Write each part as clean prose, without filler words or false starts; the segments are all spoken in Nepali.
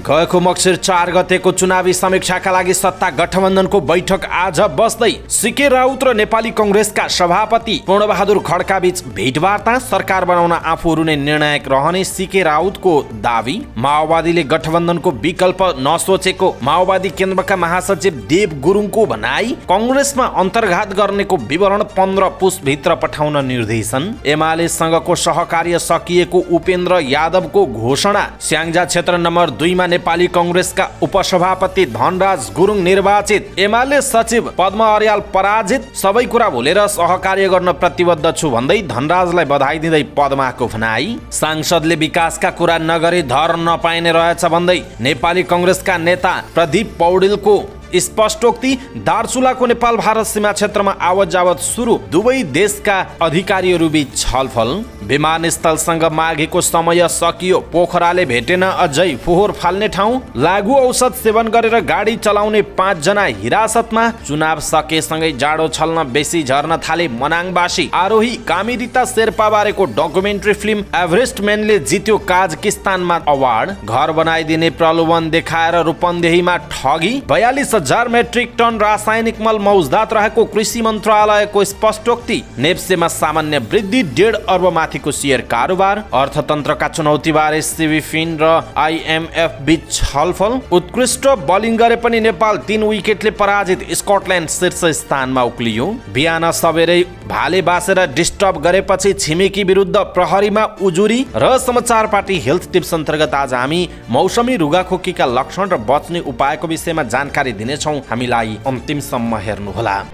गएको मक्सिर 4 गतेको चुनावी समीक्षाका लागि सत्ता गठबन्धनको बैठक आज बस्दै सीके राउत र नेपाली कंग्रेसका सभापति पूर्णबहादुर खड्का बीच भेटवार्ता, सरकार बनाउन आफूहरू नै निर्णायक रहने सीके राउतको दावी, माओवादीले गठबन्धनको विकल्प नसोचेको माओवादी केन्द्रका महासचिव देव गुरुङको भनाई, कंग्रेसमा अन्तर्घात गर्नेको विवरण 15 पुसभित्र पठाउन निर्देशन, एमालेसँगको सहकार्य सकिएको उपेन्द्र यादवको घोषणा, स्याङ्जा क्षेत्र नम्बर 2 मा नेपाली कंग्रेसका उपसभापति धनराज गुरुङ निर्वाचित, एमाले सचिव पद्म अर्याल पराजित, सबै कुरा भुलेर सहकार्य गर्न प्रतिबद्ध छु भन्दै धनराजलाई बधाई दिँदै पद्माको भनाई, सांसदले विकासका कुरा नगरी धर नपाइने रहेछ भन्दै नेपाली कंग्रेसका नेता प्रदीप पौडेलको स्पष्टोक्ति, दार्चुलाको नेपाल भारत सीमा क्षेत्रमा आवत जावत सुरु, दुवै देशका अधिकारीहरू बीच छलफल, विमानस्थलसँग मागेको समय सकियो, पोखराले भेटेन अझै फोहोर फाल्ने ठाउँ, लागु औषध सेवन गरेर गाडी चलाउने 5 जना हिरासतमा, चुनाव सकेसँगै जाडो छल्न बेसी झर्न थाले मनाङवासी, आरोही कामिरिता शेर्पा बारेको डकुमेन्ट्री फिल्म एभरेस्टम्यानले जित्यो काजकिस्तानमा अवार्ड, घर बनाइदिने प्रलोभन देखाएर रूपन्देहीमा ठगी, 42,000 मेट्रिक टन रासायनिक मल मौजदात रहेको कृषि मन्त्रालयको स्पष्टोक्ति, नेप्सेमा सामान्य वृद्धि, 1.5 अर्ब माथिको शेयर कारोबार, अर्थतन्त्रका चुनौतीबारे सिबिफिन र आइएमएफ बीच छलफल, उत्कृष्ट बलिङ गरे पनि नेपाल 3 विकेटले पराजित, स्कटल्यान्ड शीर्ष स्थानमा उक्लियो, बिहान सबेरै भाले बासेर डिस्टर्ब गरेपछि छिमेकी विरुद्ध प्रहरीमा उजुरी र समाचार पार्टी हेल्थ टिप्स अन्तर्गत आज हामी मौसमी रुगाखोकीका लक्षण र बच्ने उपायको विषयमा जानकारी दिनेछौँ। हामीलाई अन्तिमसम्म हेर्नुहोला।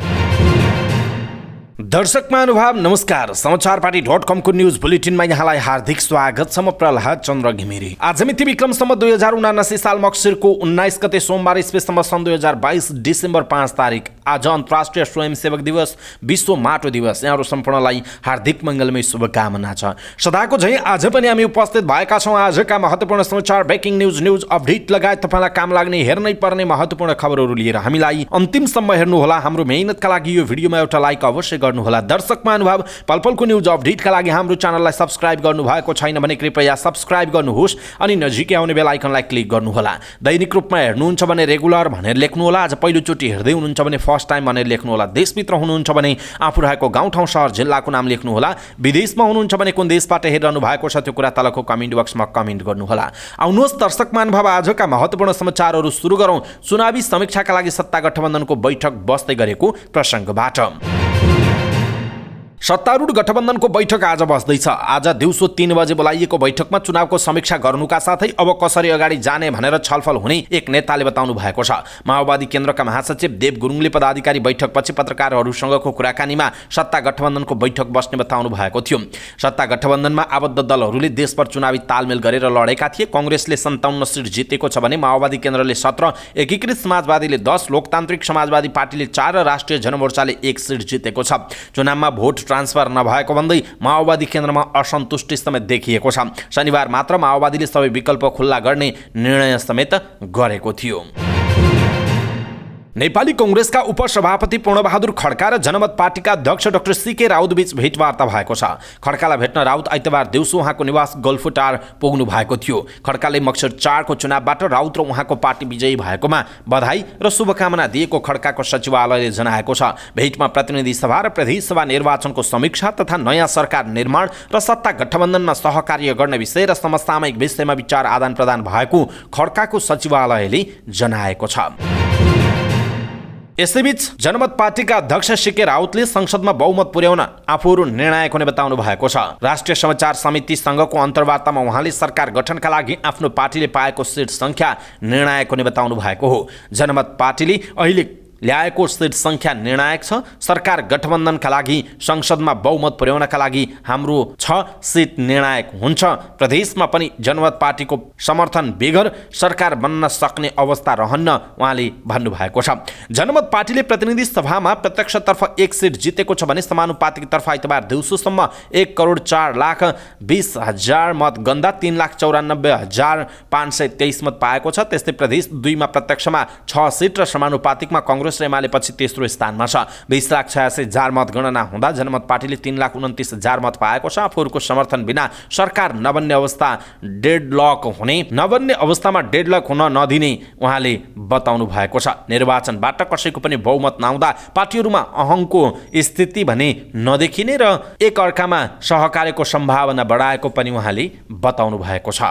दर्शक महानुभाव नमस्कार, समाचारपाटी.com को न्यूज बुलेटिनमा यहाँलाई हार्दिक स्वागत छ। म प्रहलाद चन्द्र घिमिरे। आज मिति विक्रम सम्वत 2079 साल मक्सिरको 19 गते सोमबार इस्वी सम्वत सन् 2022 डिसेम्बर 5 तारिक आज अन्तर्राष्ट्रिय स्वयंसेवक दिवस, विश्व माटो दिवस। यहाँहरू सम्पूर्णलाई हार्दिक मङ्गलमय शुभकामना छ। सदाको झैँ आज पनि हामी उपस्थित भएका छौँ आजका महत्त्वपूर्ण समाचार, ब्रेकिङ न्यूज अपडेट लगायत तपाईँलाई काम लाग्ने हेर्नै पर्ने महत्त्वपूर्ण खबरहरू लिएर। हामीलाई अन्तिमसम्म हेर्नुहोला। हाम्रो मेहनतका लागि यो भिडियोमा एउटा लाइक अवश्य गर्नुहोला। दर्शक महानुभाव, पलपलको न्यूज अपडेटका लागि हाम्रो च्यानललाई सब्स्क्राइब गर्नुभएको छैन भने कृपया सब्स्क्राइब गर्नुहोस् अनि नजिकै आउने बेल आइकनलाई क्लिक गर्नुहोला। दैनिक रूपमा हेर्नुहुन्छ भने रेगुलर भनेर लेख्नुहोला। आज पहिलोचोटि हेर्दै हुनुहुन्छ भने फर्स्ट टाइम भनेर लेख्नुहोला। देशभित्र हुनुहुन्छ भने आफू रहेको गाउँ ठाउँ सहर जिल्लाको नाम लेख्नुहोला। विदेशमा हुनुहुन्छ भने कुन देशबाट हेरिरहनु भएको छ त्यो कुरा तलको कमेन्ट बक्समा कमेन्ट गर्नुहोला। आउनुहोस् दर्शक महानुभाव, आजका महत्त्वपूर्ण समाचारहरू सुरु गरौँ चुनावी समीक्षाका लागि सत्ता गठबन्धनको बैठक बस्दै गरेको प्रसङ्गबाट। सत्तारूढ गठबन्धनको बैठक आज बस्दैछ। आज दिउँसो 3 बजे बोलाइएको बैठकमा चुनावको समीक्षा गर्नुका साथै अब कसरी अगाडि जाने भनेर छलफल हुने एक नेताले बताउनु भएको छ। माओवादी केन्द्रका महासचिव देव गुरुङले पदाधिकारी बैठकपछि पत्रकारहरूसँगको कुराकानीमा सत्ता गठबन्धनको बैठक बस्ने बताउनु भएको थियो। सत्ता गठबन्धनमा आबद्ध दलहरूले देशभर चुनावी तालमेल गरेर लडेका थिए। कांग्रेसले 57 सिट जितेको छ भने माओवादी केन्द्रले 17, एकीकृत समाजवादीले 10, लोकतान्त्रिक समाजवादी पार्टीले 4 र राष्ट्रिय जनमोर्चाले 1 सिट जितेको छ। चुनावमा भोट ट्रान्सफर नभएको भन्दै माओवादी केन्द्रमा असन्तुष्टि समेत देखिएको छ। शनिबार मात्र माओवादीले सबै विकल्प खुल्ला गर्ने निर्णय समेत गरेको थियो। नेपाली कंग्रेसका उपसभापति पूर्णबहादुर खड्का र जनमत पार्टीका अध्यक्ष डाक्टर सीके राउत बीच भेटवार्ता भएको छ। खड्कालाई भेट्न राउत आइतबार दिउँसो उहाँको निवास गल्फुटार पुग्नु भएको थियो। खड्काले मक्सिर 4 को चुनावबाट राउत र उहाँको पार्टी विजयी भएकोमा बधाई र शुभकामना दिएको खड्काको सचिवालयले जनाएको छ। भेटमा प्रतिनिधि सभा र प्रदेश सभा निर्वाचनको समीक्षा तथा नयाँ सरकार निर्माण र सत्ता गठबन्धनमा सहकार्य गर्ने विषय र समसामयिक विषयमा विचार आदान प्रदान भएको खड्काको सचिवालयले जनाएको छ। यसैबीच जनमत पार्टीका अध्यक्ष सीके राउतले संसदमा बहुमत पुर्याउन आफूहरू निर्णायक हुने बताउनु भएको छ। राष्ट्रिय समाचार समिति संघको अन्तर्वार्तामा उहाँले सरकार गठनका लागि आफ्नो पार्टीले पाएको सिट संख्या निर्णायक हुने बताउनु भएको हो। जनमत पार्टीले अहिले ल्याएको सिट संख्या निर्णायक छ। सरकार गठबन्धनका लागि संसदमा बहुमत पुर्याउनका लागि हाम्रो 6 सिट निर्णायक हुन्छ। प्रदेशमा पनि जनमत पार्टीको समर्थन बेगर सरकार बन्न सक्ने अवस्था रहन्न उहाँले भन्नुभएको छ। जनमत पार्टीले प्रतिनिधि सभामा प्रत्यक्षतर्फ 1 सिट जितेको छ भने समानुपातिकतर्फ आइतबार दिउँसोसम्म 1,04,20,000 मत गन्दा 3,94,523 मत पाएको छ। त्यस्तै प्रदेश 2 मा प्रत्यक्षमा 6 सिट र समानुपातिकमा कांग्रेस कांग्रेस र एमाले पछि तेस्रो स्थानमा छ। 20,86,000 मतगणना हुँदा जनमत पार्टीले 3,29,000 मत पाएको छ। आफूहरूको समर्थन बिना सरकार नबन्ने अवस्थामा डेडलक हुन नदिने उहाँले बताउनु भएको छ। निर्वाचनबाट कसैको पनि बहुमत नआउँदा पार्टीहरूमा अहङको स्थिति भने नदेखिने र एक अर्कामा सहकार्यको सम्भावना बढाएको पनि उहाँले बताउनु भएको छ।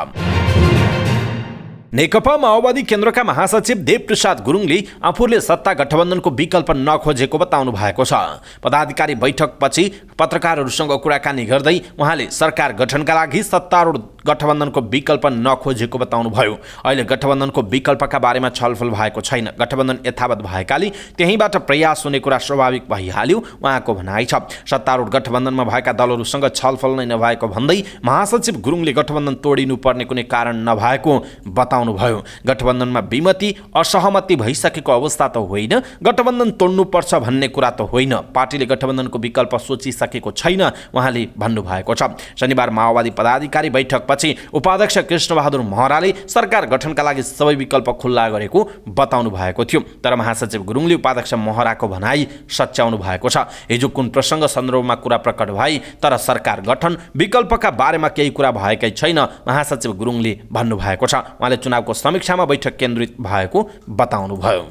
नेकपा माओवादी केन्द्रका महासचिव देवप्रसाद गुरुङले आफूले सत्ता गठबन्धनको विकल्प नखोजेको बताउनु भएको छ। पदाधिकारी बैठकपछि पत्रकारहरूसँग कुराकानी गर्दै उहाँले सरकार गठनका लागि सत्तारूढ गठबन्धनको विकल्प नखोजेको बताउनुभयो। अहिले गठबन्धनको विकल्पका बारेमा छलफल भएको छैन। गठबन्धन यथावत भएकाले त्यहीँबाट प्रयास हुने कुरा स्वाभाविक भइहाल्यो उहाँको भनाइ छ। सत्तारूढ गठबन्धनमा भएका दलहरूसँग छलफल नै नभएको भन्दै महासचिव गुरुङले गठबन्धन तोडिनुपर्ने कुनै कारण नभएको बताउनुभयो। गठबन्धनमा विमति असहमति भइसकेको अवस्था त होइन, गठबन्धन तोड्नुपर्छ भन्ने कुरा त होइन। पार्टीले गठबन्धनको विकल्प सोचिसकेको छैन उहाँले भन्नुभएको छ। शनिबार माओवादी पदाधिकारी बैठकपछि उपाध्यक्ष कृष्णबहादुर महराले सरकार गठनका लागि सबै विकल्प खुल्ला गरेको बताउनु भएको थियो। तर महासचिव गुरुङले उपाध्यक्ष महराको भनाइ सच्याउनु भएको छ। हिजो कुन प्रसङ्ग सन्दर्भमा कुरा प्रकट भए तर सरकार गठन विकल्पका बारेमा केही कुरा भएकै छैन महासचिव गुरुङले भन्नुभएको छ। उहाँले चुनावको समीक्षामा बैठक केन्द्रित भएको बताउनुभयो।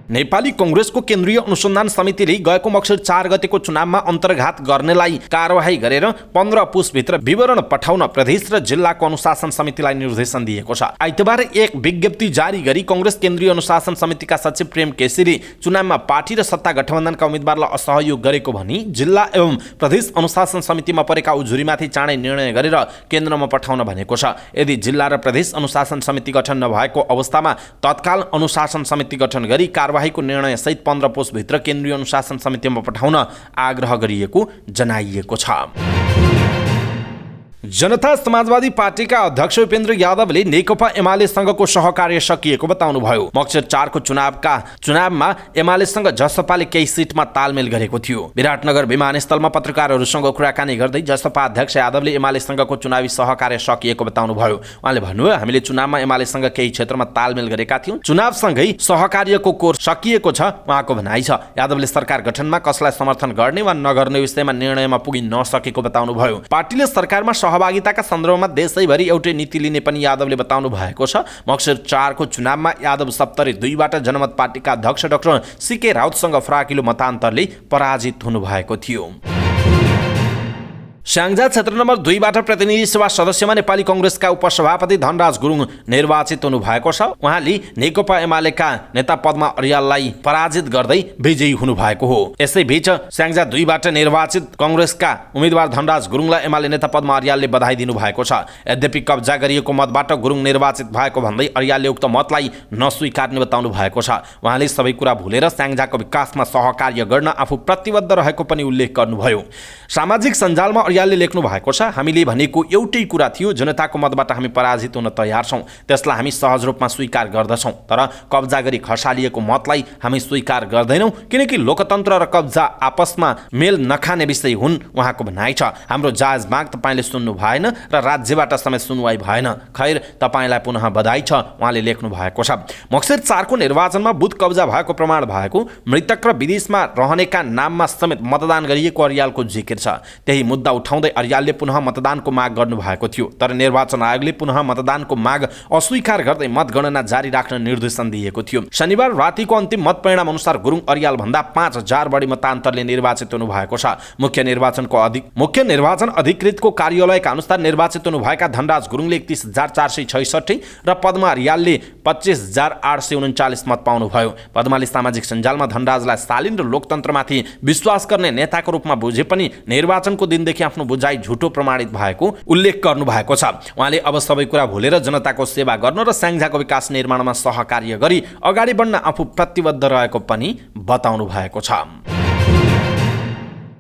नेपाली कांग्रेसको केन्द्रीय अनुसन्धान समितिले गएको मक्सिर 4 गतेको चुनावमा अन्तर्घात गर्नेलाई कारवाही गरेर 15 पुसभित्र विवरण पठाउन प्रदेश र जिल्लाको अनुशासन समितिलाई निर्देशन दिएको छ। आइतबार एक विज्ञप्ति जारी गरी कांग्रेस केन्द्रीय अनुशासन समितिका सचिव प्रेम केसीले चुनावमा पार्टी र सत्ता गठबन्धनका उम्मेदवारलाई असहयोग गरेको भनी जिल्ला एवं प्रदेश अनुशासन समितिमा परेका उजुरीमाथि चाँडै निर्णय गरेर केन्द्रमा पठाउन भनेको छ। यदि जिल्ला र प्रदेश अनुशासन समिति गठन नभएको अवस्थामा तत्काल अनुशासन समिति गठन गरी कारवाहीको निर्णय सहित 15 पुसभित्र केन्द्रीय अनुशासन समितिमा पठाउन आग्रह गरिएको जनाइएको छ। जनता समाजवादी पार्टीका अध्यक्ष उपेन्द्र यादवले नेकपा एमालेसँगको सहकार्य सकिएको बताउनुभयो। मक्सिर 4 को चुनावमा एमालेसँग जसपाले केही सिटमा तालमेल गरेको थियो। विराटनगर विमानस्थलमा पत्रकारहरूसँग कुराकानी गर्दै जसपा अध्यक्ष यादवले एमालेसँगको चुनावी सहकार्य सकिएको बताउनुभयो। उहाँले भन्नुभयो, हामीले चुनावमा एमालेसँग केही क्षेत्रमा तालमेल गरेका थियौँ, चुनावसँगै सहकार्यको कोर सकिएको छ उहाँको भनाइ छ। यादवले सरकार गठनमा कसलाई समर्थन गर्ने वा नगर्ने विषयमा निर्णयमा पुगिन नसकेको बताउनुभयो। पार्टीले सरकारमा सहभागिताका सन्दर्भमा देशैभरि एउटै नीति लिने पनि यादवले बताउनु भएको छ। मक्सिर 4 को चुनावमा यादव सप्तरी 2बाट जनमत पार्टीका अध्यक्ष डाक्टर सीके राउतसँग फराकिलो मतान्तरले पराजित हुनुभएको थियो। स्याङ्जा क्षेत्र नम्बर 2बाट प्रतिनिधि सभा सदस्यमा नेपाली कांग्रेसका उपसभापति धनराज गुरुङ निर्वाचित हुनुभएको छ। उहाँले नेकपा एमालेका नेता पद्मा अर्याललाई पराजित गर्दै विजयी हुनुभएको हो। यसैबीच स्याङ्जा 2बाट निर्वाचित कांग्रेसका उम्मेदवार धनराज गुरुङलाई एमाले नेता पद्मा अर्यालले बधाई दिनुभएको छ। यद्यपि कब्जा गरिएको मतबाट गुरुङ निर्वाचित भएको भन्दै अर्यालले उक्त मतलाई नस्वीकार्ने बताउनु भएको छ। उहाँले सबै कुरा भुलेर स्याङ्जाको विकासमा सहकार्य गर्न आफू प्रतिबद्ध रहेको पनि उल्लेख गर्नुभयो। सामाजिक सञ्जालमा अर्यालले लेख्नु भएको छ, हामीले भनेको एउटै कुरा थियो, जनताको मतबाट हामी पराजित हुन तयार छौँ, त्यसलाई हामी सहज रूपमा स्वीकार गर्दछौँ, तर कब्जा गरी खसालिएको मतलाई हामी स्वीकार गर्दैनौँ किनकि लोकतन्त्र र कब्जा आपसमा मेल नखाने विषय हुन् उहाँको भनाइ छ। हाम्रो जायज माग तपाईँले सुन्नु भएन र राज्यबाट समेत सुनवाई भएन, खैर तपाईँलाई पुनः बधाई छ उहाँले लेख्नु भएको छ। मक्सिर 4 को निर्वाचनमा बुथ कब्जा भएको प्रमाण भएको मृतक र विदेशमा रहनेका नाममा समेत मतदान गरिएको अर्यालको जिकिर छ। त्यही मुद्दा उठाउँदै अर्यालले पुनः मतदानको माग गर्नुभएको थियो, तर निर्वाचन आयोगले पुनः मतदानको माग अस्वीकार गर्दै मतगणना जारी राख्न निर्देशन दिएको थियो। शनिबार रातिको अन्तिम मत परिणाम अनुसार गुरुङ अर्याल भन्दा 5000 बढी मतान्तरले निर्वाचित हुनुभएको छ। मुख्य निर्वाचन अधिकृतको कार्यालयका अनुसार निर्वाचित हुनुभएका धनराज गुरुङले 31466 र पद्मा अर्यालले 25839 मत पाउनुभयो। पद्माले सामाजिक सञ्जालमा धनराजलाई शालीन र लोकतन्त्रमाथि विश्वास गर्ने नेताको रूपमा बुझे पनि निर्वाचनको दिनदेखि आफ्नो बुझाइ झुटो प्रमाणित भएको उल्लेख गर्नु भएको छ। उहाँले अब सबै कुरा भुलेर जनताको सेवा गर्न र स्याङ्जाको विकास निर्माणमा सहकार्य गरी अगाडि बढ्न आफू प्रतिबद्ध रहेको पनि बताउनु भएको छ।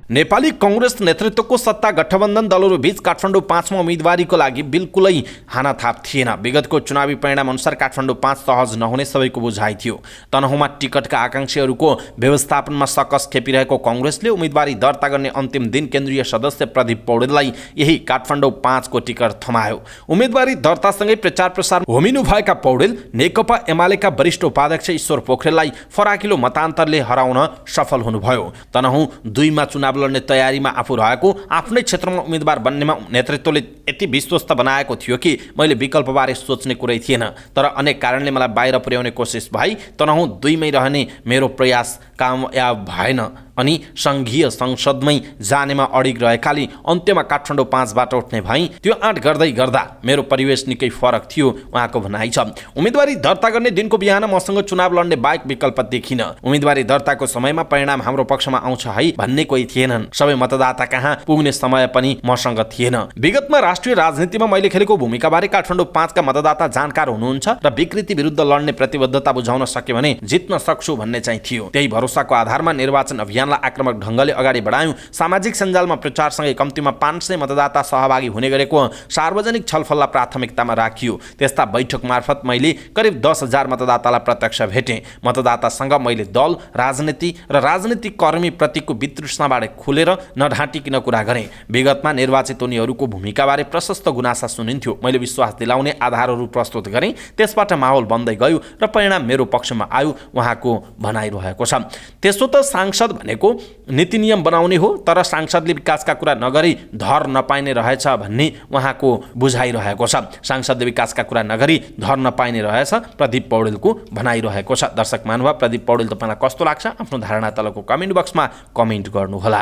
नेपाली कांग्रेस नेतृत्वको सत्ता गठबन्धन दलहरू बीच काठमाडौँ 5 मा उम्मेदवारीको लागि बिल्कुलै हानाथाप थिएन। विगतको चुनावी परिणाम अनुसार काठमाडौँ 5 सहज नहुने सबैको बुझाइ थियो। तनहुँमा टिकटका आकांक्षीहरूको व्यवस्थापनमा सकस खेपिरहेको कांग्रेसले उम्मेदवारी दर्ता गर्ने अन्तिम दिन केन्द्रीय सदस्य प्रदीप पौडेललाई यही काठमाडौँ 5 को टिकट थमायो। उम्मेदवारी दर्तासँगै प्रचार प्रसार होमिनुभएका पौडेल नेकपा एमालेका वरिष्ठ उपाध्यक्ष ईश्वर पोखरेललाई फराकिलो मतान्तरले हराउन सफल हुनुभयो। तनहुँ 2 मा चुनाव लड्ने तयारीमा आफू रहेको आफ्नै क्षेत्रमा उम्मेदवार बन्नेमा नेतृत्वले यति विश्वस्त बनाएको थियो कि मैले विकल्पबारे सोच्ने कुरै थिएन। तर अनेक कारणले मलाई बाहिर पुर्याउने कोसिस भई तनहुँ 2 मै रहने मेरो प्रयास कामयाब भएन अनि सङ्घीय संसदमै जानेमा अडिग रहेकाले अन्त्यमा काठमाडौँ 5 बाट उठ्ने भई। त्यो आँट गर्दै गर्दा मेरो परिवेश निकै फरक थियो, उहाँको भनाइ छ। उम्मेदवारी दर्ता गर्ने दिनको बिहान मसँग चुनाव लड्ने बाहेक विकल्प देखिन। उम्मेदवारी दर्ताको समयमा परिणाम हाम्रो पक्षमा आउँछ है भन्ने कोही थिएनन्। सबै मतदाता कहाँ पुग्ने समय पनि मसँग थिएन। विगतमा राष्ट्रिय राजनीतिमा मैले खेलेको भूमिकाबारे काठमाडौँ 5 का मतदाता जानकार हुनुहुन्छ र विकृति विरुद्ध लड्ने प्रतिबद्धता बुझाउन सके भने जित्न सक्छु भन्ने चाहिँ थियो। त्यही भरोसाको आधारमा निर्वाचन अभियानलाई आक्रामक ढङ्गले अगाडि बढायौँ। सामाजिक सञ्जालमा प्रचारसँगै कम्तीमा 500 मतदाता सहभागी हुने गरेको सार्वजनिक छलफललाई प्राथमिकतामा राखियो। त्यस्ता बैठक मार्फत मैले करिब 10,000 मतदातालाई प्रत्यक्ष भेटेँ। मतदातासँग मैले दल, राजनीति र राजनीतिक कर्मी प्रतिको वितृष्णाबाट खुलेर नढाँटिकन कुरा गरेँ। विगतमा निर्वाचित उनीहरूको भूमिकाबारे प्रशस्त गुनासा सुनिन्थ्यो। मैले विश्वास दिलाउने आधारहरू प्रस्तुत गरेँ। त्यसबाट माहौल बन्दै गयो र परिणाम मेरो पक्षमा आयो, उहाँको भनाइरहेको छ। त्यसो त सांसद भनेको नीति नियम बनाउने हो, तर सांसदले विकासका कुरा नगरी धर नपाइने रहेछ भन्ने उहाँको बुझाइरहेको छ। सांसदले विकासका कुरा नगरी धर नपाइने रहेछ प्रदीप पौडेलको भनाइरहेको छ। दर्शक महानुभाव, प्रदीप पौडेल तपाईँलाई कस्तो लाग्छ? आफ्नो धारणा तलको कमेन्ट बक्समा कमेन्ट गर्नुहोला।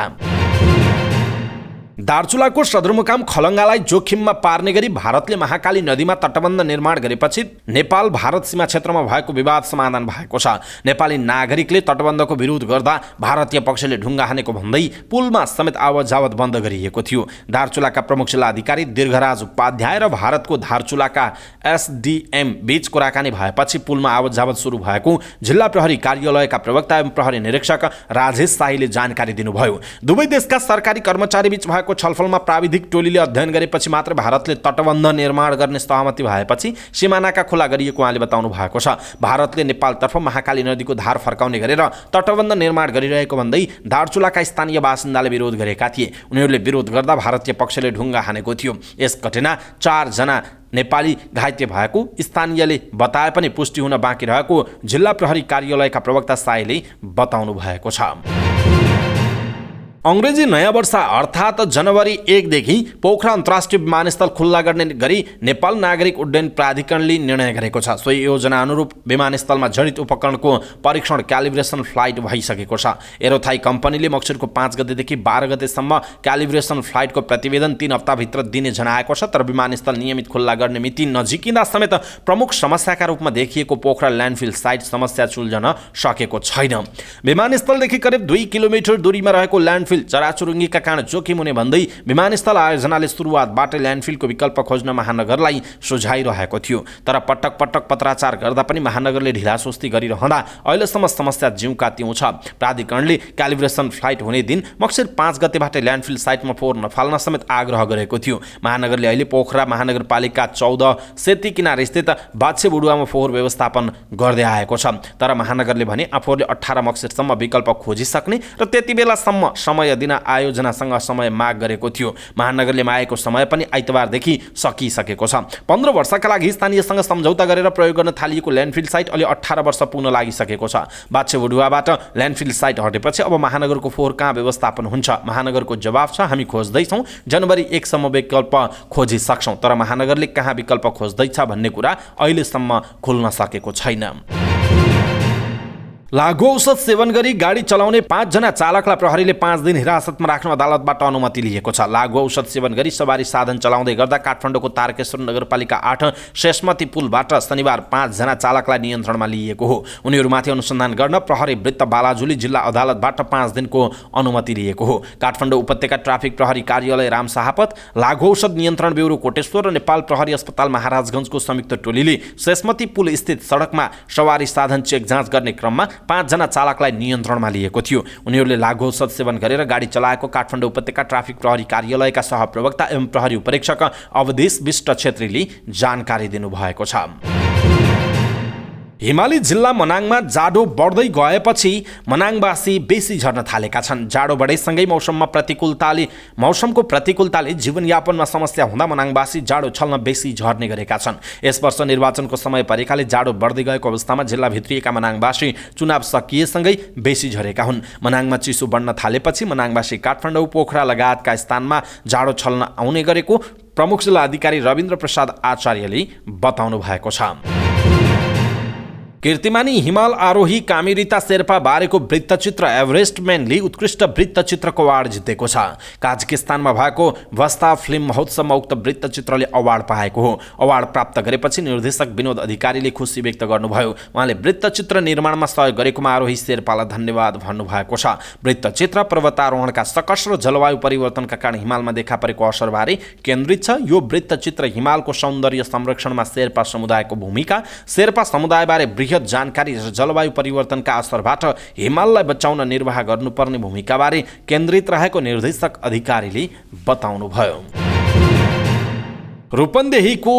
दार्चुलाको सदरमुकाम खलङ्गालाई जोखिममा पार्ने गरी भारतले महाकाली नदीमा तटबन्ध निर्माण गरेपछि नेपाल भारत सीमा क्षेत्रमा भएको विवाद समाधान भएको छ। नेपाली नागरिकले तटबन्धको विरोध गर्दा भारतीय पक्षले ढुङ्गा हानेको भन्दै पुलमा समेत आवत जावत बन्द गरिएको थियो। दार्चुलाका प्रमुख जिल्ला अधिकारी दीर्घराज उपाध्याय र भारतको धारचुलाका एसडीएम बीच कुराकानी भएपछि पुलमा आवत जावत सुरु भएको जिल्ला प्रहरी कार्यालयका प्रवक्ता एवं प्रहरी निरीक्षक राजेश शाहीले जानकारी दिनुभयो। दुवै देशका सरकारी कर्मचारी बीच भएको छलफलमा प्राविधिक टोलीले अध्ययन गरेपछि मात्र भारतले तटबन्ध निर्माण गर्ने सहमति भएपछि सिमानाका खुला गरिएको उहाँले बताउनु भएको छ। भारतले नेपालतर्फ महाकाली नदीको धार फर्काउने गरेर तटबन्ध निर्माण गरिरहेको भन्दै दार्चुलाका स्थानीय बासिन्दाले विरोध गरेका थिए। उनीहरूले विरोध गर्दा भारतीय पक्षले ढुङ्गा हानेको थियो। यस घटना 4 जना नेपाली घाइते भएको स्थानीयले बताए पनि पुष्टि हुन बाँकी रहेको जिल्ला प्रहरी कार्यालयका प्रवक्ता शाहीले बताउनु भएको छ। अंग्रेजी नयाँ वर्ष अर्थात् जनवरी 1 देखि पोखरा अन्तर्राष्ट्रिय विमानस्थल खुल्ला गर्ने गरी नेपाल नागरिक उड्डयन प्राधिकरणले निर्णय गरेको छ। सोही योजना अनुरूप विमानस्थलमा जडित उपकरणको परीक्षण क्यालिब्रेसन फ्लाइट भइसकेको छ। एरोथाई कम्पनीले मक्सिरको 5 गतेदेखि 12 गतेसम्म क्यालिब्रेसन फ्लाइटको प्रतिवेदन 3 हप्ताभित्र दिने जनाएको छ। तर विमानस्थल नियमित खुल्ला गर्ने मिति नजिकिँदा समेत प्रमुख समस्याका रूपमा देखिएको पोखरा ल्यान्डफिल साइट समस्या सुल्झन सकेको छैन। विमानस्थलदेखि करिब 2 किलोमिटर दूरीमा रहेको ल्यान्डफिल चराचुरुङ्गीका कारण जोखिम हुने भन्दै विमानस्थल आयोजनाले सुरुवातबाटै ल्यान्डफिलको विकल्प खोज्न महानगरलाई सुझाइरहेको थियो। तर पटक पटक पत्राचार गर्दा पनि महानगरले ढिलासुस्ती गरिरहँदा अहिलेसम्म समस्या जिउका त्यौँ छ। प्राधिकरणले क्यालिब्रेसन फ्लाइट हुने दिन मक्सिर 5 गतेबाट ल्यान्डफिल साइटमा फोहोर नफाल्न समेत आग्रह गरेको थियो। महानगरले अहिले पोखरा महानगरपालिका 14 सेती किनार स्थित बाछेबुडुवामा फोहोर व्यवस्थापन गर्दै आएको छ। तर महानगरले भने आफूहरूले 18 मक्सिरसम्म विकल्प खोजिसक्ने र त्यति बेलासम्म समय दिन आयोजनासँग समय माग गरेको थियो। महानगरले मागेको समय पनि आइतबारदेखि सकिसकेको छ। 15 वर्षका लागि स्थानीयसँग सम्झौता गरेर प्रयोग गर्न थालिएको ल्यान्डफिल साइट अहिले 18 वर्ष पुग्न लागिसकेको छ। बाछेबुडुवाबाट ल्यान्डफिल साइट हटेपछि अब महानगरको फोहोर कहाँ व्यवस्थापन हुन्छ? महानगरको जवाफ छ, हामी खोज्दैछौँ, जनवरी 1 सम्म विकल्प खोजिसक्छौँ। तर महानगरले कहाँ विकल्प खोज्दैछ भन्ने कुरा अहिलेसम्म खुल्न सकेको छैन। लागु औषध सेवन गरी गाडी चलाउने 5 जना चालकलाई प्रहरीले 5 दिन हिरासतमा राख्न अदालतबाट अनुमति लिएको छ। लागु औषध सेवन गरी सवारी साधन चलाउँदै गर्दा काठमाडौँको तारकेश्वर नगरपालिका 8 शेषमती पुलबाट शनिबार 5 जना चालकलाई नियन्त्रणमा लिएको हो। उनीहरूमाथि अनुसन्धान गर्न प्रहरी वृत्त बालाजुली जिल्ला अदालतबाट 5 दिनको अनुमति लिएको हो। काठमाडौँ उपत्यका ट्राफिक प्रहरी कार्यालय रामशाहपत, लागु औषध नियन्त्रण ब्युरो कोटेश्वर र नेपाल प्रहरी अस्पताल महाराजगञ्जको संयुक्त टोलीले शेषमती पुल स्थित सडकमा सवारी साधन चेक जाँच गर्ने क्रममा 5 जना चालकलाई नियन्त्रणमा लिएको थियो। उनीहरूले लागु औषध सेवन गरेर गाडी चलाएको काठमाडौँ उपत्यका ट्राफिक प्रहरी कार्यालयका सहप्रवक्ता एवं प्रहरी उपरीक्षक अवधेश विष्ट छेत्रीले जानकारी दिनुभएको छ। हिमाली जिल्ला मनाङमा जाडो बढ्दै गएपछि मनाङवासी बेसी झर्न थालेका छन्। जाडो बढेसँगै मौसमको प्रतिकूलताले जीवनयापनमा समस्या हुँदा मनाङवासी जाडो छल्न बेसी झर्ने गरेका छन्। यस वर्ष निर्वाचनको समय परेकाले जाडो बढ्दै गएको अवस्थामा जिल्ला भित्रिएका मनाङवासी चुनाव सकिएसँगै बेसी झरेका हुन्। मनाङमा चिसो बढ्न थालेपछि मनाङवासी काठमाडौँ, पोखरा लगायतका स्थानमा जाडो छल्न आउने गरेको प्रमुख जिल्ला अधिकारी रविन्द्र प्रसाद आचार्यले बताउनु भएको छ। कीर्तिमानी हिमाल आरोही कामिरिता शेर्पा बारेको वृत्तचित्र एभरेस्टम्यानले उत्कृष्ट वृत्तचित्रको अवार्ड जितेको छ। काजाकिस्तानमा भएको वस्ता फिल्म महोत्सवमा उक्त वृत्तचित्रले अवार्ड पाएको हो। अवार्ड प्राप्त गरेपछि निर्देशक विनोद अधिकारीले खुसी व्यक्त गर्नुभयो। उहाँले वृत्तचित्र निर्माणमा सहयोग गरेकोमा आरोही शेर्पालाई धन्यवाद भन्नुभएको छ। वृत्तचित्र पर्वतारोहणका सकस र जलवायु परिवर्तनका कारण हिमालमा देखा परेको असरबारे केन्द्रित छ। यो वृत्तचित्र हिमालको सौन्दर्य संरक्षणमा शेर्पा समुदायको भूमिका, शेर्पा समुदायबारे बृहत जानकारी र जलवायु परिवर्तनका असरबाट हिमाललाई बचाउन निर्वाह गर्नुपर्ने भूमिकाबारे केन्द्रित रहेको निर्देशक अधिकारीले बताउनुभयो। रूपन्देहीको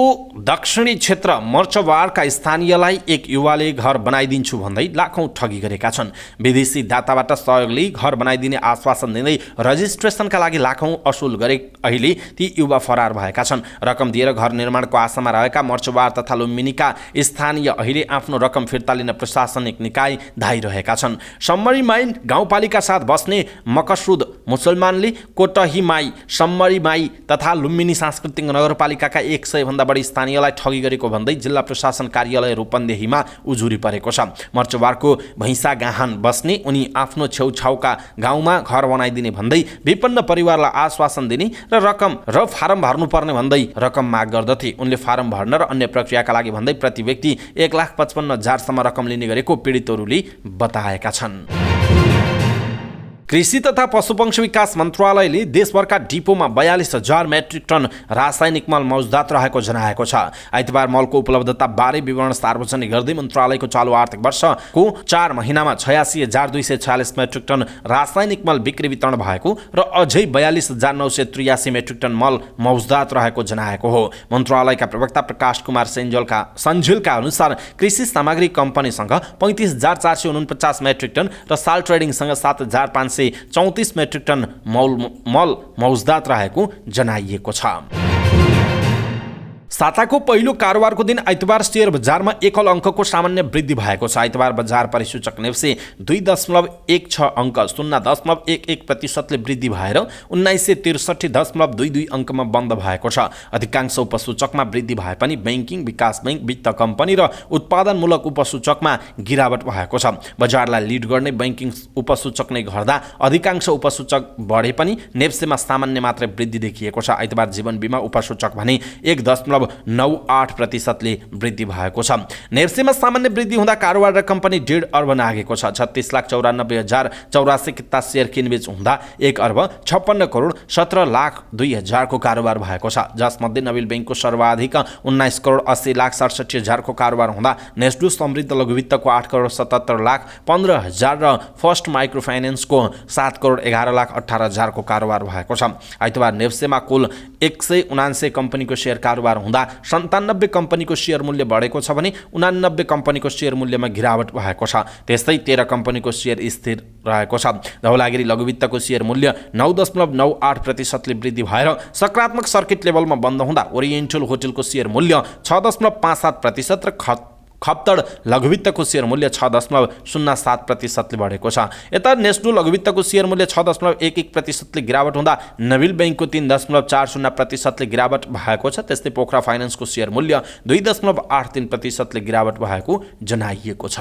दक्षिणी क्षेत्र मर्चवारका स्थानीयलाई एक युवाले घर बनाइदिन्छु भन्दै लाखौं ठगी गरेका छन्। विदेशी दाताबाट सहयोगले घर बनाइदिने आश्वासन दिँदै रजिस्ट्रेसनका लागि लाखौं असुल गरे अहिले ती युवा फरार भएका छन्। रकम दिएर घर निर्माणको आशामा रहेका मर्चवार तथा लुम्बिनीका स्थानीय अहिले आफ्नो रकम फिर्ता लिन प्रशासनिक निकाय धाइरहेका छन्। सम्मरीमाई गाउँपालिका साथ बस्ने मकसुद मुसलमानले कोटहीमाई, सम्मरीमाई तथा लुम्बिनी सांस्कृतिक नगरपालिका 100 भन्दा बढी स्थानीयलाई ठगी गरेको भन्दै जिल्ला प्रशासन कार्यालय रूपन्देहीमा उजुरी परेको छ। मर्चवारको भैँसा गाहान बस्ने उनी आफ्नो छेउछाउका गाउँमा घर बनाइदिने भन्दै विपन्न परिवारलाई आश्वासन दिने र फारम भर्नुपर्ने भन्दै रकम माग गर्दथे। उनले फारम भर्न र अन्य प्रक्रियाका लागि भन्दै प्रति व्यक्ति 1,55,000 सम्म रकम लिने गरेको पीडितहरूले बताएका छन्। कृषि तथा पशुपक्षी विकास मन्त्रालयले देशभरका डिपोमा 42,000 मेट्रिक टन रासायनिक मल मौजुदात रहेको जनाएको छ। आइतबार मलको उपलब्धता बारे विवरण सार्वजनिक गर्दै मन्त्रालयको चालु आर्थिक वर्षको 4 महिनामा 86,246 मेट्रिक टन रासायनिक मल बिक्री वितरण भएको र अझै 42,983 मेट्रिक टन मल मौजुदात रहेको जनाएको हो। मन्त्रालयका प्रवक्ता प्रकाश कुमार सञ्झिलका अनुसार कृषि सामग्री कम्पनीसँग 35,449 मेट्रिक टन र साल ट्रेडिङसँग 7,534 मेट्रिक टन मल मौजुदात रहेको जनाइएको छ। साताको पहिलो कारोबारको दिन आइतबार शेयर बजारमा एकल अङ्कको सामान्य वृद्धि भएको छ। आइतबार बजार परिसूचक नेप्से 2.16 अङ्क 0.11% वृद्धि भएर 1963.22 अङ्कमा बन्द भएको छ। अधिकांश उपसूचकमा वृद्धि भए पनि बैंकिङ, विकास बैंक, वित्त कम्पनी र उत्पादनमूलक उपसूचकमा गिरावट भएको छ। बजारलाई लिड गर्ने बैंकिङ उपसूचक नै घट्दा अधिकांश उपसूचक बढे पनि नेप्सेमा सामान्य मात्रै वृद्धि देखिएको छ। आइतबार जीवन बीमा उपसूचक भने 1.98% वृद्धि भएको छ। नेप्सेमा सामान्य वृद्धि हुँदा कारोबार र कम्पनी 1.5 अर्ब नागेको छ। 36,94,084 किता शेयर किनबेच हुँदा 1,56,17,02,000 को कारोबार भएको छ। जसमध्ये नबिल बैंकको सर्वाधिक 19,80,67,000 को कारोबार हुँदा नेस्डु समृद्ध लघुवित्तको 8,77,15,000 र फर्स्ट माइक्रो फाइनेन्सको 7,11,18,000 को कारोबार भएको छ। आइतबार नेप्सेमा कुल 179 कम्पनीको शेयर कारोबार हुँदा 97 कम्पनीको शेयर मूल्य बढेको छ भने 89 कम्पनीको शेयर मूल्यमा गिरावट भएको छ। त्यस्तै 13 कम्पनीको शेयर स्थिर रहेको छ। धौलागिरी लघुवित्तको शेयर मूल्य 9.98% वृद्धि भएर सकारात्मक सर्किट लेभलमा बन्द हुँदा ओरिएन्टल होटलको शेयर मूल्य 6.57% र खप्तड लघुवित्तको शेयर मूल्य 6.07% बढेको छ। यता नेस्डु लघुवित्तको शेयर मूल्य 6.11% गिरावट हुँदा नबिल बैंकको 3.40% गिरावट भएको छ। त्यस्तै पोखरा फाइनेन्सको शेयर मूल्य 2.83% गिरावट भएको जनाइएको छ।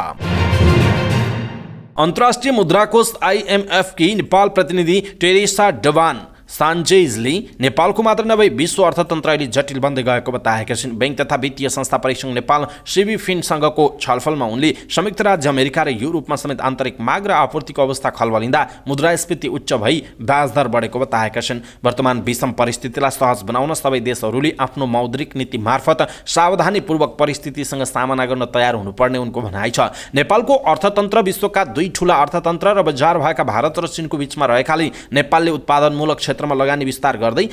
अन्तर्राष्ट्रिय मुद्रा कोष IMF की नेपाल प्रतिनिधि टेरेसा डवान सान्चेजले नेपालको मात्र नभई विश्व अर्थतन्त्र अहिले जटिल बन्दै गएको बताएका छिन्। बैंक तथा वित्तीय संस्था परिसङ्घ नेपाल सिबिफिनसँगको छलफलमा उनले संयुक्त राज्य अमेरिका र युरोपमा समेत आन्तरिक माग र आपूर्तिको अवस्था खलबलिँदा मुद्रास्फीति उच्च भई ब्याज दर बढेको बताएका छिन्। वर्तमान विषम परिस्थितिलाई सहज बनाउन सबै देशहरूले आफ्नो मौद्रिक नीति मार्फत सावधानीपूर्वक परिस्थितिसँग सामना गर्न तयार हुनुपर्ने उनको भनाइ छ। नेपालको अर्थतन्त्र विश्वका दुई ठूला अर्थतन्त्र र बजार भएका भारत र चीनको बीचमा रहेकाले नेपालले उत्पादनमूलक क्षेत्रमा लगानी विस्तार गर्दै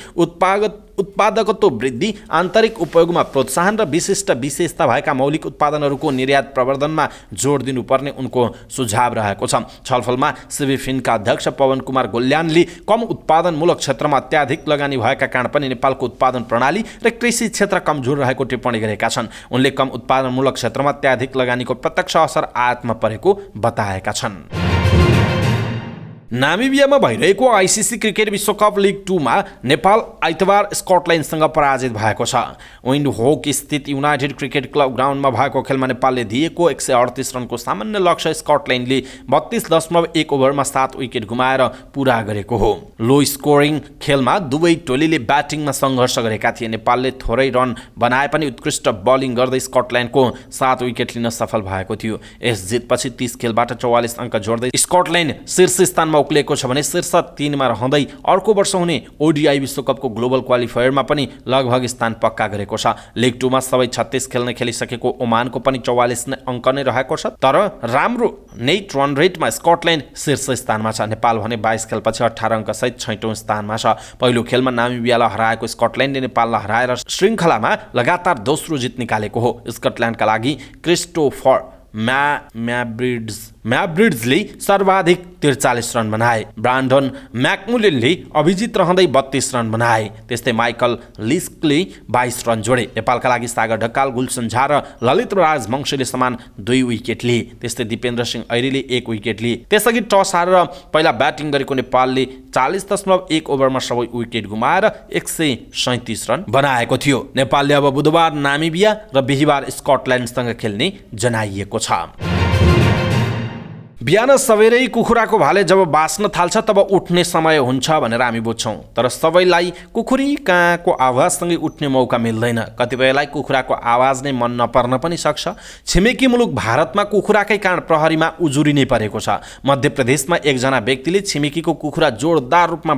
उत्पादकत्व वृद्धि, आन्तरिक उपयोगमा प्रोत्साहन र विशिष्ट विशेषता भएका मौलिक उत्पादनहरूको निर्यात प्रवर्धनमा जोड दिनुपर्ने उनको सुझाव रहेको छ। छलफलमा सिबिफिनका अध्यक्ष पवन कुमार गोल्यानले कम उत्पादनमूलक क्षेत्रमा अत्याधिक लगानी भएका कारण पनि नेपालको उत्पादन प्रणाली र कृषि क्षेत्र कमजोर रहेको टिप्पणी गरेका छन्। उनले कम उत्पादनमूलक क्षेत्रमा अत्याधिक लगानीको प्रत्यक्ष असर आयातमा परेको बताएका छन्। नामिबियामा भइरहेको आइसिसी क्रिकेट विश्वकप लिग 2 मा नेपाल आइतबार स्कटल्यान्डसँग पराजित भएको छ। विन्डहोक स्थित युनाइटेड क्रिकेट क्लब ग्राउन्डमा भएको खेलमा नेपालले दिएको 138 रनको सामान्य लक्ष्य स्कटल्यान्डले 32.1 ओभरमा 7 विकेट गुमाएर पूरा गरेको हो। लो स्कोरिङ खेलमा दुवै टोलीले ब्याटिङमा सङ्घर्ष गरेका थिए। नेपालले थोरै रन बनाए पनि उत्कृष्ट बलिङ गर्दै स्कटल्यान्डको 7 विकेट लिन सफल भएको थियो। यस जितपछि 30 खेलबाट 44 अङ्क जोड्दै स्कटल्यान्ड शीर्ष स्थानमा उक्लेको छ भने शीर्ष 3 मा रहँदै अर्को वर्ष हुने ओडिआई विश्वकपको ग्लोबल क्वालिफायरमा पनि लगभग स्थान पक्का गरेको छ। लिग 2 मा सबै 36 खेल नै खेलिसकेको ओमानको पनि 44 अङ्क नै रहेको छ। तर राम्रो नेट रन रेटमा स्कटल्यान्ड शीर्ष स्थानमा छ। नेपाल भने 22 खेलपछि 18 अङ्कसहित 6औं स्थानमा छ। पहिलो खेलमा नामिबियालाई हराएको स्कटल्यान्डले नेपाललाई हराएर श्रृङ्खलामा लगातार दोस्रो जित निकालेको हो। स्कटल्यान्डका लागि क्रिस्टोफर म्याब्रिड्जले सर्वाधिक 43 रन बनाए। ब्रान्डन म्याकमुलेनले अभिजित रहँदै 32 रन बनाए। त्यस्तै माइकल लिस्कले 22 रन जोडे। नेपालका लागि सागर ढकाल, गुलसन झा र ललित राजवंशीले समान 2 विकेट लिए। त्यस्तै दिपेन्द्र सिंह ऐरीले 1 विकेट लिए। त्यसअघि टस हारेर पहिला ब्याटिङ गरेको नेपालले 40.1 ओभरमा सबै विकेट गुमाएर 137 रन बनाएको थियो। नेपालले अब बुधबार नामिबिया र बिहिबार स्कटल्यान्डसँग खेल्ने जनाइएको छ। बिहान सबेरै कुखुराको भाले जब बास्न थाल्छ तब उठ्ने समय हुन्छ भनेर हामी बुझ्छौँ। तर सबैलाई कुखुरी काँको आवाजसँगै उठ्ने मौका मिल्दैन। कतिपयलाई कुखुराको आवाज नै मन नपर्न पनि सक्छ। छिमेकी मुलुक भारतमा कुखुराकै कारण प्रहरीमा उजुरी नै परेको छ। मध्य प्रदेशमा एकजना व्यक्तिले छिमेकीको कुखुरा जोरदार रूपमा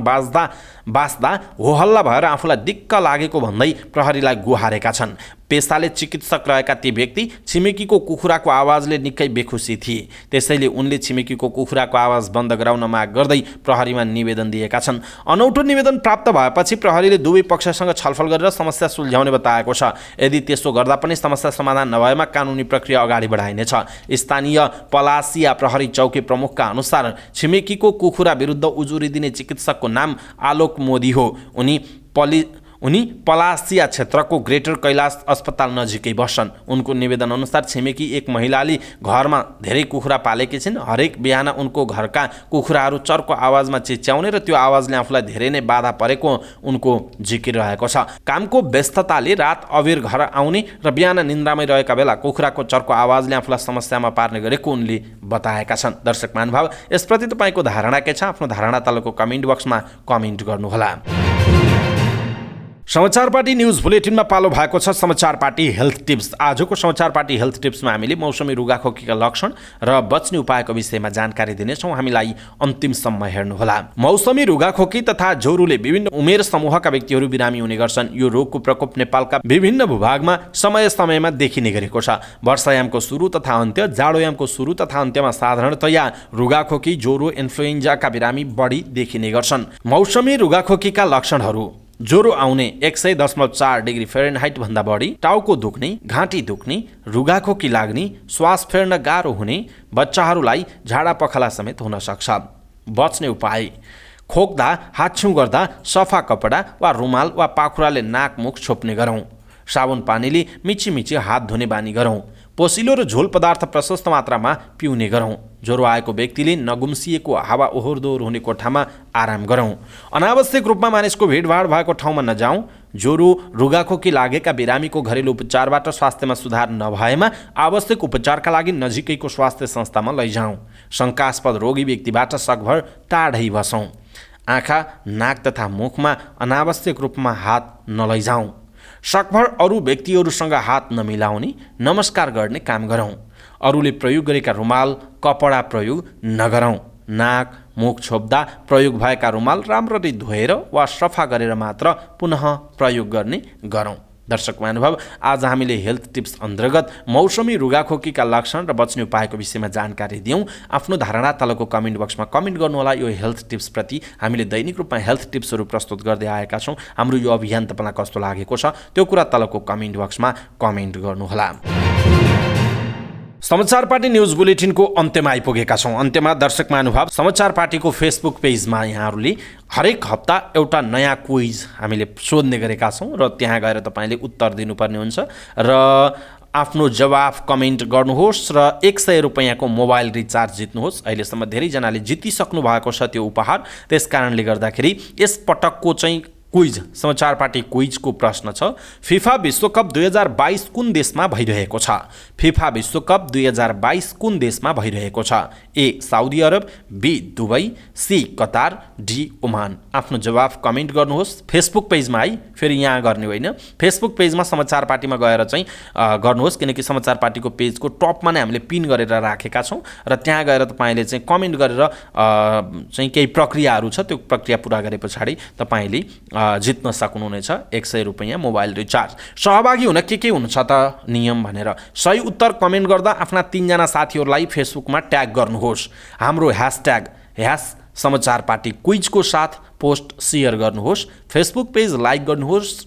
बास्दा होहल्ला भएर आफूलाई दिक्क लागेको भन्दै प्रहरीलाई गुहारेका छन्। पेसाले चिकित्सक रहेका ती व्यक्ति छिमेकीको कुखुराको आवाजले निकै बेखुसी थिए। त्यसैले उनले छिमेकीको कुखुराको आवाज बन्द गराउन माग गर्दै प्रहरीमा निवेदन दिएका छन्। अनौठो निवेदन प्राप्त भएपछि प्रहरीले दुवै पक्षसँग छलफल गरेर समस्या सुल्झाउने बताएको छ। यदि त्यसो गर्दा पनि समस्या समाधान नभएमा कानुनी प्रक्रिया अगाडि बढाइनेछ। स्थानीय पलासिया प्रहरी चौकी प्रमुखका अनुसार छिमेकीको कुखुरा विरुद्ध उजुरी दिने चिकित्सकको नाम आलोक मोदी हो। उनी पलासिया क्षेत्रको ग्रेटर कैलाश अस्पताल नजिकै बस्छन्। उनको निवेदन अनुसार छिमेकी एक महिलाले घरमा धेरै कुखुरा पालेकी छिन्। हरेक बिहान उनको घरका कुखुराहरू चर्को आवाजमा चिच्याउने र त्यो आवाजले आफूलाई धेरै नै बाधा परेको उनको जिकिर रहेको छ। कामको व्यस्तताले रात अबेर घर आउने र बिहान निन्द्रामै रहेका बेला कुखुराको चर्को आवाजले आफूलाई समस्यामा पार्ने गरेको उनले बताएका छन्। दर्शक महानुभाव, यसप्रति तपाईँको धारणा के छ? आफ्नो धारणा तलको कमेन्ट बक्समा कमेन्ट गर्नुहोला। समाचार पार्टी न्युज बुलेटिनमा पालो भएको छ समाचार पार्टी हेल्थ टिप्स। आजको समाचार पार्टी हेल्थ टिप्समा हामीले मौसमी रुगाखोकीका लक्षण र बच्ने उपायको विषयमा जानकारी दिनेछौँ। हामीलाई अन्तिमसम्म हेर्नुहोला। मौसमी रुगाखोकी तथा ज्वरोले विभिन्न उमेर समूहका व्यक्तिहरू बिरामी हुने गर्छन्। यो रोगको प्रकोप नेपालका विभिन्न भूभागमा समय समयमा देखिने गरेको छ। वर्षायामको सुरु तथा अन्त्य, जाडोयामको सुरु तथा अन्त्यमा साधारणतया रुगाखोकी, ज्वरो, इन्फ्लुएन्जाका बिरामी बढी देखिने गर्छन्। मौसमी रुगाखोकीका लक्षणहरू: ज्वरो आउने 100.4 डिग्री फेरेनहाइट भन्दा बढी, टाउको दुख्ने, घाँटी दुख्ने, रुगाखोकी लाग्ने, श्वास फेर्न गाह्रो हुने, बच्चाहरूलाई झाडा पखाला समेत हुन सक्छ। बच्ने उपाय: खोक्दा, हाच्छिउँ गर्दा सफा कपडा वा रुमाल वा पाखुराले नाक मुख छोप्ने गरौँ। साबुन पानीले मिची हात धुने बानी गरौँ। पोसिलो र झोल पदार्थ प्रशस्त मात्रामा पिउने गरौँ। ज्वरो आएको व्यक्तिले नगुम्सिएको हावा ओहोरदोहोर हुने कोठामा आराम गरौँ। अनावश्यक रूपमा मानिसको भिडभाड भएको ठाउँमा नजाउँ। ज्वरो रुगाखोकी लागेका बिरामीको घरेलु उपचारबाट स्वास्थ्यमा सुधार नभएमा आवश्यक उपचारका लागि नजिकैको स्वास्थ्य संस्थामा लैजाउँ। शङ्कास्पद रोगी व्यक्तिबाट सकभर टाढै बसौँ। आँखा, नाक तथा मुखमा अनावश्यक रूपमा हात नलैजाउँ। सकभर अरू व्यक्तिहरूसँग हात नमिलाउने, नमस्कार गर्ने काम गरौँ। अरूले प्रयोग गरेका रुमाल, कपडा प्रयोग नगरौँ। नाक, मुख छोप्दा प्रयोग भएका रुमाल राम्ररी धोएर वा सफा गरेर मात्र पुनः प्रयोग गर्ने गरौँ। दर्शक महानुभाव, आज हामीले हेल्थ टिप्स अन्तर्गत मौसमी रुगाखोकीका लक्षण र बच्ने उपायको विषयमा जानकारी दियौँ। आफ्नो धारणा तलको कमेन्ट बक्समा कमेन्ट गर्नुहोला। यो हेल्थ टिप्सप्रति हामीले दैनिक रूपमा हेल्थ टिप्सहरू प्रस्तुत गर्दै आएका छौँ। हाम्रो यो अभियान तपाईँलाई कस्तो लागेको छ त्यो कुरा तलको कमेन्ट बक्समा कमेन्ट गर्नुहोला। समाचार पार्टी न्युज बुलेटिनको अन्त्यमा आइपुगेका छौँ। अन्त्यमा दर्शक महानुभाव, समाचार पार्टीको फेसबुक पेजमा यहाँहरूले हरेक हप्ता एउटा नयाँ क्विज हामीले सोध्ने गरेका छौँ र त्यहाँ गएर तपाईँले उत्तर दिनुपर्ने हुन्छ र आफ्नो जवाफ कमेन्ट गर्नुहोस् र 100 रुपैयाँको मोबाइल रिचार्ज जित्नुहोस्। अहिलेसम्म धेरैजनाले जितिसक्नु भएको छ त्यो उपहार। त्यस कारणले गर्दाखेरि यस पटकको चाहिँ क्विज, समाचार पार्टी क्विजको प्रश्न छ, फिफा विश्वकप 2022 कुन देशमा भइरहेको छ? फिफा विश्वकप 2022 कुन देशमा भइरहेको छ? A Saudi Arab, B Dubai, C Qatar, D Oman. आफ्नो जवाफ कमेन्ट गर्नुहोस् फेसबुक पेजमा। फेरि यहाँ गर्ने होइन, फेसबुक पेजमा समाचार पार्टीमा गएर चाहिँ गर्नुहोस्, किनकि समाचार पार्टीको पेजको टपमा नै हामीले पिन गरेर राखेका छौँ र त्यहाँ गएर तपाईँले चाहिँ कमेन्ट गरेर चाहिँ केही प्रक्रियाहरू छ, त्यो प्रक्रिया पुरा गरे पछाडि तपाईँले जित्न सक्नुहुनेछ 100 रुपैयाँ मोबाइल रिचार्ज। सहभागी हुन के हुन्छ त नियम भनेर सही उत्तर कमेन्ट गर्दा आफ्ना 3 जना साथीहरूलाई फेसबुकमा ट्याग गर्नुहोस्। हाम्रो ह्यासट्याग समाचार पार्टी क्विजको साथ पोस्ट सेयर गर्नुहोस्। फेसबुक पेज लाइक गर्नुहोस्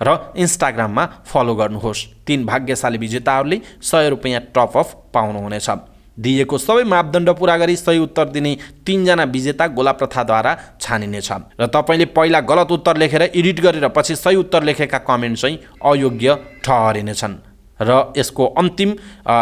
र इन्स्टाग्राममा फलो गर्नुहोस्। 3 भाग्यशाली विजेताहरूले 100 रुपैयाँ टप अफ पाउनुहुनेछ। दिएको सबै मापदण्ड पुरा गरी सही उत्तर दिने 3 जना विजेता गोला प्रथाद्वारा छानिनेछ र तपाईँले पहिला गलत उत्तर लेखेर एडिट गरेर पछि सही उत्तर लेखेका कमेन्ट चाहिँ अयोग्य ठहरिनेछन् र यसको अन्तिम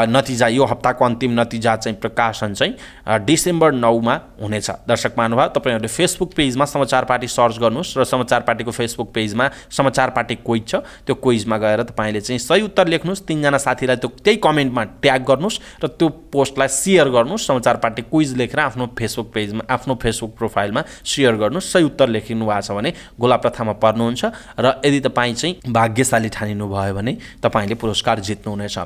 नतिजा, यो हप्ताको अन्तिम नतिजा चाहिँ प्रकाशन चाहिँ डिसेम्बर 9 मा हुनेछ। दर्शक महानुभाव, तपाईँहरूले फेसबुक पेजमा समाचार पार्टी सर्च गर्नुहोस् र समाचार पार्टीको फेसबुक पेजमा समाचार पार्टी क्विज छ, त्यो क्विजमा गएर तपाईँले चाहिँ सही उत्तर लेख्नुहोस्। 3 जना साथीलाई त्यही कमेन्टमा ट्याग गर्नुहोस् र त्यो पोस्टलाई सेयर गर्नुहोस्। समाचार पार्टी क्विज लेखेर आफ्नो फेसबुक पेजमा, आफ्नो फेसबुक प्रोफाइलमा सेयर गर्नुहोस्। सही उत्तर लेखिनु भएको छ भने गोला प्रथामा पर्नुहुन्छ र यदि तपाईँ चाहिँ भाग्यशाली ठानिनु भयो भने तपाईँले पुरस्कार जित्नुहुनेछ।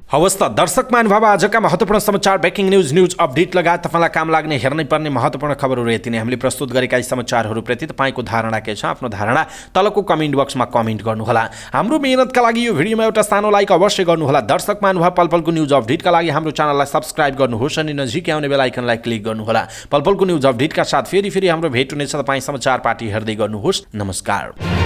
हवस् त दर्शक महानुभाव, आजका महत्त्वपूर्ण समाचार, ब्रेकिङ न्युज अपडेट लगायत तपाईँलाई काम लाग्ने हेर्नै पर्ने महत्त्वपूर्ण खबरहरू यति नै। हामीले प्रस्तुत गरेका यी समाचारहरूप्रति तपाईँको धारणा के छ? आफ्नो धारणा तलको कमेन्ट बक्समा कमेन्ट गर्नुहोला। हाम्रो मेहनतका लागि यो भिडियोमा एउटा सानो लाइक अवश्य गर्नुहोला। दर्शक महानुभाव, पलपलको न्युज अपडेटका लागि हाम्रो च्यानललाई सब्स्क्राइब गर्नुहोस् अनि नजिकै आउने बेल आइकनलाई क्लिक गर्नुहोला। पलपलको न्युज अपडेटका साथ फेरि हाम्रो भेट हुनेछ। तपाईँ समाचार पार्टी हेर्दै गर्नुहोस्। नमस्कार।